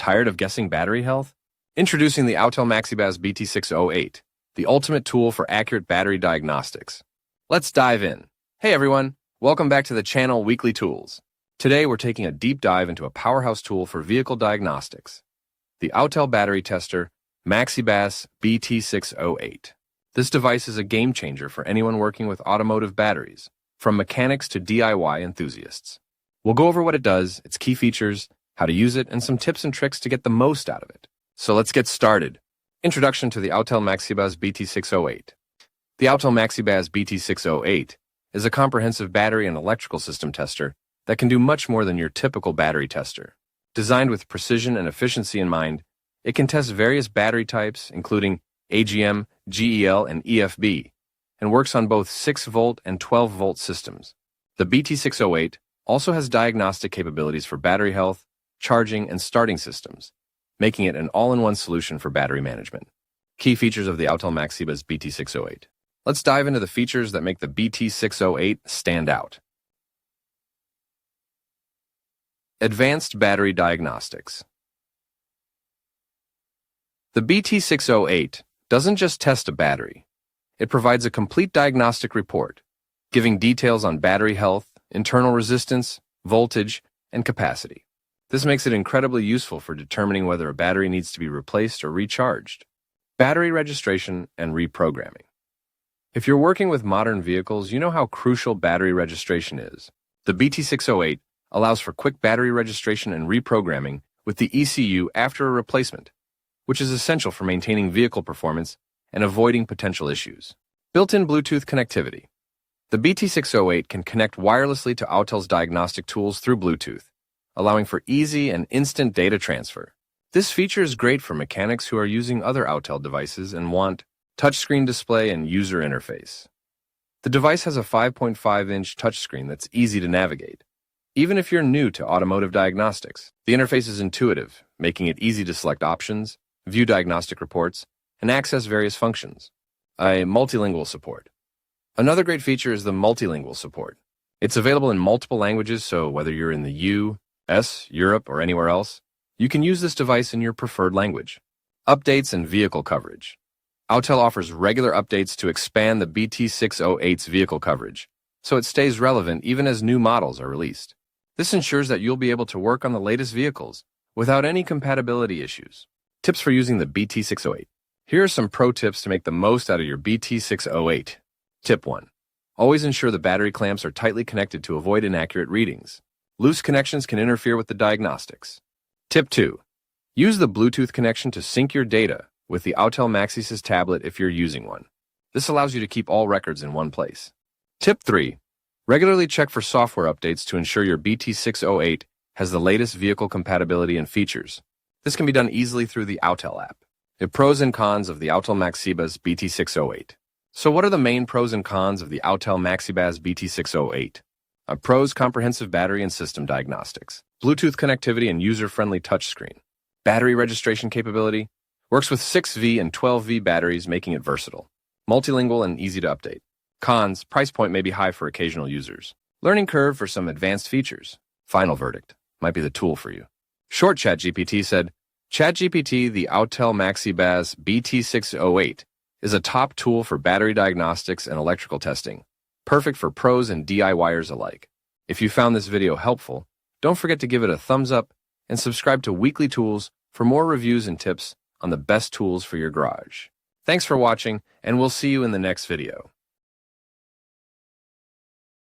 Tired of guessing battery health? Introducing the Autel MaxiBAS BT608, the ultimate tool for accurate battery diagnostics. Let's dive in. Hey everyone, welcome back to the channel Weekly Tools. Today we're taking a deep dive into a powerhouse tool for vehicle diagnostics, the Autel battery tester MaxiBAS BT608. This device is a game changer for anyone working with automotive batteries, from mechanics to DIY enthusiasts. We'll go over what it does, its key features, how to use it, and some tips and tricks to get the most out of it. So let's get started. Introduction to the Autel MaxiBAS BT608. The Autel MaxiBAS BT608 is a comprehensive battery and electrical system tester that can do much more than your typical battery tester. Designed with precision and efficiency in mind, it can test various battery types, including AGM, GEL, and EFB, and works on both 6-volt and 12-volt systems. The BT608 also has diagnostic capabilities for battery health, charging, and starting systems, making it an all-in-one solution for battery management. Key features of the Autel MaxiBAS BT608. Let's dive into the features that make the BT608 stand out. Advanced battery diagnostics. The BT608 doesn't just test a battery. It provides a complete diagnostic report, giving details on battery health, internal resistance, voltage, and capacity. This makes it incredibly useful for determining whether a battery needs to be replaced or recharged. Battery registration and reprogramming. If you're working with modern vehicles, you know how crucial battery registration is. The BT608 allows for quick battery registration and reprogramming with the ECU after a replacement, which is essential for maintaining vehicle performance and avoiding potential issues. Built-in Bluetooth connectivity. The BT608 can connect wirelessly to Autel's diagnostic tools through Bluetooth, allowing for easy and instant data transfer. This feature is great for mechanics who are using other Autel devices and want touchscreen display and user interface. The device has a 5.5-inch touchscreen that's easy to navigate. Even if you're new to automotive diagnostics, the interface is intuitive, making it easy to select options, view diagnostic reports, and access various functions. Multilingual support. Another great feature is the multilingual support. It's available in multiple languages, so whether you're in the US, Europe, or anywhere else, you can use this device in your preferred language. Updates and vehicle coverage. Autel offers regular updates to expand the BT608's vehicle coverage, so it stays relevant even as new models are released. This ensures that you'll be able to work on the latest vehicles without any compatibility issues. Tips for using the BT608. Here are some pro tips to make the most out of your BT608. Tip 1. Always ensure the battery clamps are tightly connected to avoid inaccurate readings. Loose connections can interfere with the diagnostics. Tip 2. Use the Bluetooth connection to sync your data with the Autel MaxiBAS tablet if you're using one. This allows you to keep all records in one place. Tip 3. Regularly check for software updates to ensure your BT608 has the latest vehicle compatibility and features. This can be done easily through the Autel app. The pros and cons of the Autel MaxiBAS BT608. So what are the main pros and cons of the Autel MaxiBAS BT608? Pros: comprehensive battery and system diagnostics, Bluetooth connectivity and user-friendly touchscreen. Battery registration capability, works with 6V and 12V batteries, making it versatile. Multilingual and easy to update. Cons: price point may be high for occasional users. Learning curve for some advanced features. Final verdict: might be the tool for you. Short ChatGPT said, ChatGPT, the Autel MaxiBAS BT608, is a top tool for battery diagnostics and electrical testing, perfect for pros and DIYers alike. If you found this video helpful, don't forget to give it a thumbs up and subscribe to Weekly Tools for more reviews and tips on the best tools for your garage. Thanks for watching, and we'll see you in the next video.